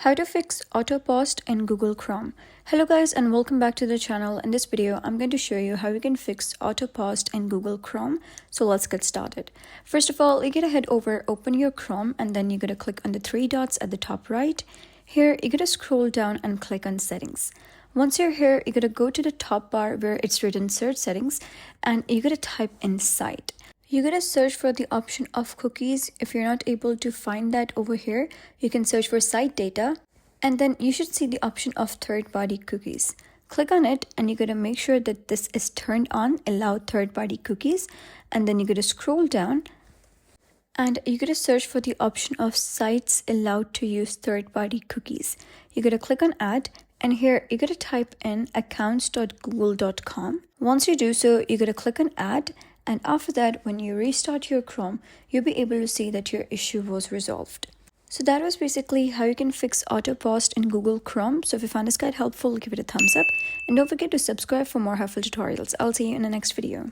How to fix auto pause in Google Chrome. Hello guys and welcome back to the channel. In this video I'm going to show you how you can fix auto pause in Google Chrome. So let's get started. First of all, you gotta head over, open your Chrome, and then you gotta click on the three dots at the top right. Here you gotta scroll down and click on settings. Once you're here, you gotta go to the top bar where it's written search settings, and you gotta type in site. You gotta search for the option of cookies. If you're not able to find that over here, you can search for site data, and then you should see the option of third-party cookies. Click on it and you gotta make sure that this is turned on, allow third-party cookies, and then you gotta scroll down and you gotta search for the option of sites allowed to use third-party cookies. You gotta click on add, and here you gotta type in accounts.google.com. Once you do so, you gotta click on add, and after that, when you restart your Chrome, you'll be able to see that your issue was resolved. So that was basically how you can fix auto pause in Google Chrome. So if you found this guide helpful, give it a thumbs up and don't forget to subscribe for more helpful tutorials. I'll see you in the next video.